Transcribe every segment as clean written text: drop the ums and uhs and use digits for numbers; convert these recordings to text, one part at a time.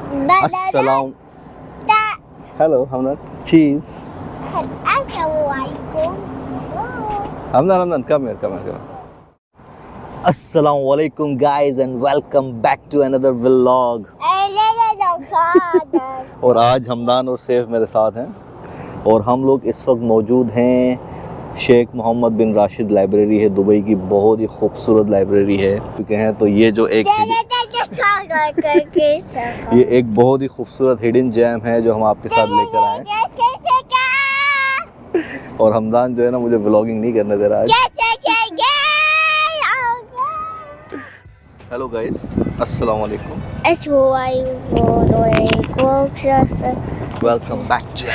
अस्सलाम हेलो हमदन चीज हमदन come here. Assalamu alaikum guys and welcome back to another vlog. और आज हमदान और सैफ मेरे साथ हैं और हम लोग इस वक्त मौजूद हैं शेख मोहम्मद बिन राशिद लाइब्रेरी है दुबई की। बहुत ही खूबसूरत लाइब्रेरी है क्योंकि हैं तो ये जो एक ये एक बहुत ही खूबसूरत हिडन जैम है जो हम आपके साथ लेकर आए और हमदान जो है ना मुझे व्लॉगिंग नहीं करने दे रहा है। हेलो गाइस, अस्सलाम वालेकुम, वेलकम बैक टू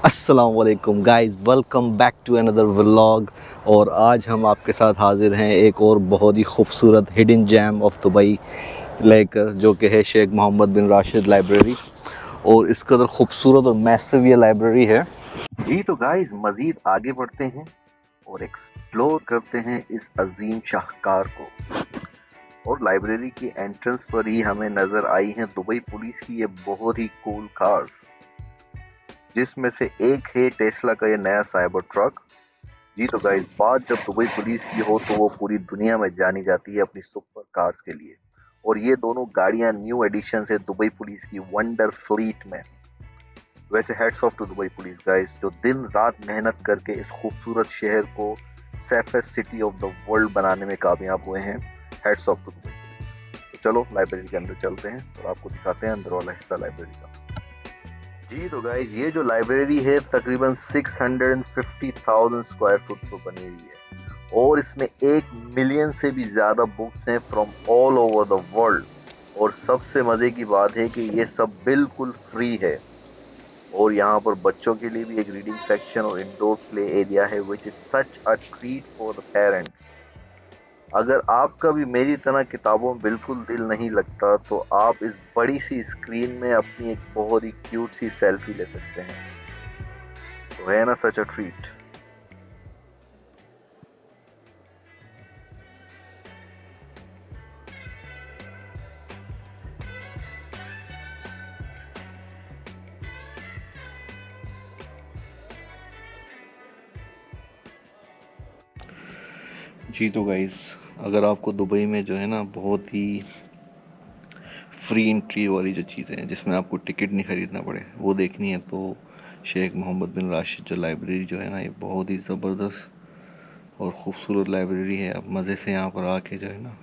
अस्सलाम वालेकुम guys, welcome back to another vlog. और आज हम आपके साथ हाजिर हैं एक और बहुत ही खूबसूरत हिडन जैम ऑफ दुबई लेकर, जो कि है शेख मोहम्मद बिन राशिद लाइब्रेरी। और इस कदर खूबसूरत और मैसिव ये लाइब्रेरी है जी। तो गाइस मज़ीद आगे बढ़ते हैं और एक्सप्लोर करते हैं इस अजीम शाहकार को। और लाइब्रेरी की एंट्रेंस पर ही हमें नज़र आई हैं दुबई पुलिस की ये बहुत ही कूल कार्स, जिसमें से एक है टेस्ला का ये नया साइबर ट्रक जी। तो गाइस बात जब दुबई पुलिस की हो तो वो पूरी दुनिया में जानी जाती है अपनी सुपर कार्स के लिए। और ये दोनों गाड़ियां न्यू एडिशन है दुबई पुलिस की वंडर फ्लीट में। वैसे hats off to Dubai police guys, जो दिन रात मेहनत करके इस खूबसूरत शहर को safest city of the world बनाने में कामयाब हुए हैं। Hats off to Dubai police. तो चलो लाइब्रेरी के अंदर चलते हैं और आपको दिखाते हैं अंदर वाला हिस्सा लाइब्रेरी का जी। तो गाइस ये जो लाइब्रेरी है तकरीबन 650,000 स्क्वायर फुट पर बनी हुई है और इसमें 1 मिलियन से भी ज़्यादा बुक्स हैं from all over the world. और सबसे मज़े की बात है कि ये सब बिल्कुल फ्री है। और यहाँ पर बच्चों के लिए भी एक रीडिंग सेक्शन और इंडोर प्ले एरिया है which is such a treat for the parents. अगर आपका भी मेरी तरह किताबों में बिल्कुल दिल नहीं लगता तो आप इस बड़ी सी स्क्रीन में अपनी एक बहुत ही क्यूट सी सेल्फी ले सकते हैं। तो है ना सच अ ट्रीट। जी तो गाइस अगर आपको दुबई में जो है ना बहुत ही फ्री एंट्री वाली जो चीज़ें हैं जिसमें आपको टिकट नहीं ख़रीदना पड़े वो देखनी है तो शेख मोहम्मद बिन राशिद जो लाइब्रेरी जो है ना ये बहुत ही ज़बरदस्त और ख़ूबसूरत लाइब्रेरी है। आप मज़े से यहाँ पर आके जो है ना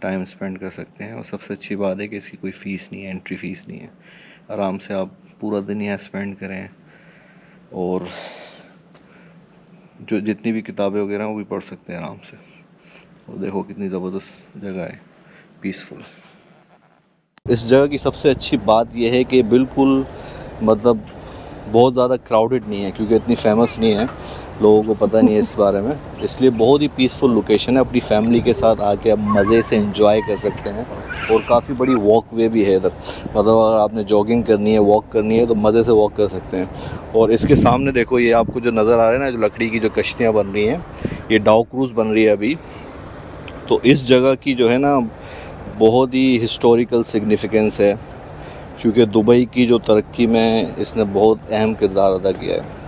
टाइम स्पेंड कर सकते हैं। और सबसे अच्छी बात है कि इसकी कोई फ़ीस नहीं है, एंट्री फ़ीस नहीं है। आराम से आप पूरा दिन यहाँ स्पेंड करें और जो जितनी भी किताबें वगैरह वो भी पढ़ सकते हैं आराम से। और देखो कितनी ज़बरदस्त जगह है, पीसफुल। इस जगह की सबसे अच्छी बात यह है कि बिल्कुल मतलब बहुत ज़्यादा क्राउडेड नहीं है क्योंकि इतनी फेमस नहीं है, लोगों को पता नहीं है इस बारे में, इसलिए बहुत ही पीसफुल लोकेशन है। अपनी फैमिली के साथ आके आप मज़े से एंजॉय कर सकते हैं। और काफ़ी बड़ी वॉक वे भी है इधर, मतलब अगर आपने जॉगिंग करनी है वॉक करनी है तो मज़े से वॉक कर सकते हैं। और इसके सामने देखो ये आपको जो नज़र आ रहा है ना, जो लकड़ी की जो कश्तियाँ बन रही हैं, ये डाउ क्रूज़ बन रही है अभी। तो इस जगह की जो है ना बहुत ही हिस्टोरिकल सिग्निफिकेंस है क्योंकि दुबई की जो तरक्की में इसने बहुत अहम किरदार अदा किया है।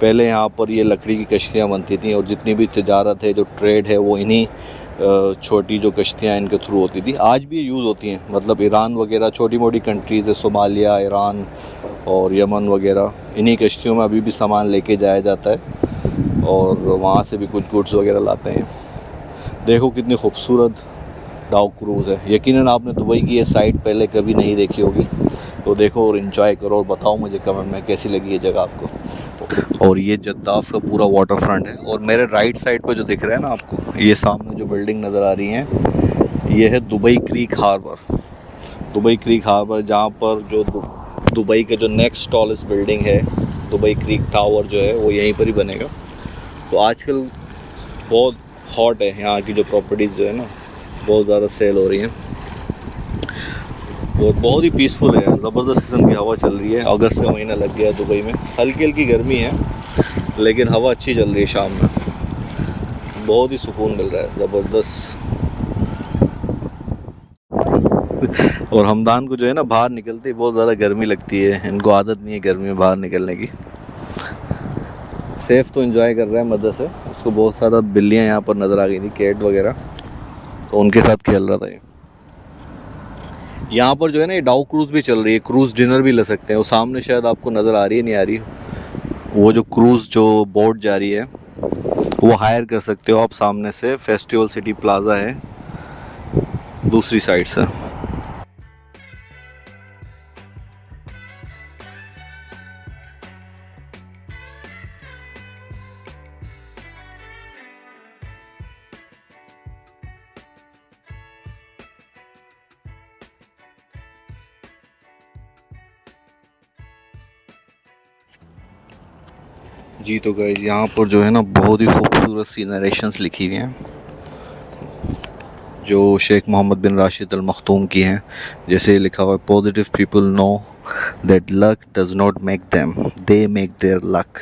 पहले यहाँ पर ये लकड़ी की कश्तियाँ बनती थी और जितनी भी तिजारत है, जो ट्रेड है, वो इन्हीं छोटी जो कश्तियाँ इनके थ्रू होती थी। आज भी ये यूज़ होती हैं, मतलब ईरान वगैरह छोटी मोटी कंट्रीज़ है, सोमालिया, ईरान और यमन वगैरह, इन्हीं कश्तियों में अभी भी सामान लेके जाया जाता है और वहाँ से भी कुछ गुड्स वगैरह लाते हैं। देखो कितनी खूबसूरत डाउ क्रूज़ है। यकीनन आपने दुबई की ये साइट पहले कभी नहीं देखी होगी, तो देखो और इन्जॉय करो और बताओ मुझे कमेंट में कैसी लगी ये जगह आपको। और ये जद्दाफ का पूरा वाटर फ्रंट है। और मेरे राइट साइड पर जो दिख रहा है ना आपको, ये सामने जो बिल्डिंग नज़र आ रही है, ये है Dubai Creek Harbour. Dubai Creek Harbour जहाँ पर जो दुबई के जो नेक्स्ट टॉलेस्ट बिल्डिंग है, दुबई क्रीक टावर जो है, वो यहीं पर ही बनेगा। तो आजकल बहुत हॉट है यहाँ की जो प्रॉपर्टीज़ जो है ना, बहुत ज़्यादा सेल हो रही हैं और बहुत ही पीसफुल है। ज़बरदस्त किस्म की हवा चल रही है। अगस्त का महीना लग गया दुबई में, हल्की हल्की गर्मी है लेकिन हवा अच्छी चल रही है शाम में, बहुत ही सुकून मिल रहा है ज़बरदस्त। और हमदान को जो है ना बाहर निकलते ही बहुत ज़्यादा गर्मी लगती है, इनको आदत नहीं है गर्मी में बाहर निकलने की। सेफ तो एंजॉय कर रहा है मज़े से, उसको बहुत सारा बिल्लियाँ यहाँ पर नज़र आ गई थी, कैट वगैरह, तो उनके साथ खेल रहा था ये। यहाँ पर जो है ना ये डाउ क्रूज़ भी चल रही है, क्रूज़ डिनर भी ले सकते हैं। वो सामने शायद आपको नज़र आ रही है, नहीं आ रही, वो जो क्रूज़ जो बोट जा रही है वो हायर कर सकते हो आप सामने से। फेस्टिवल सिटी प्लाज़ा है दूसरी साइड से। जी तो गाइस यहाँ पर जो है ना बहुत ही खूबसूरत सी नरेशंस लिखी हुई हैं जो शेख मोहम्मद बिन राशिद अल मखतूम की हैं। जैसे लिखा हुआ है, positive people know that luck does not make them, they make their luck.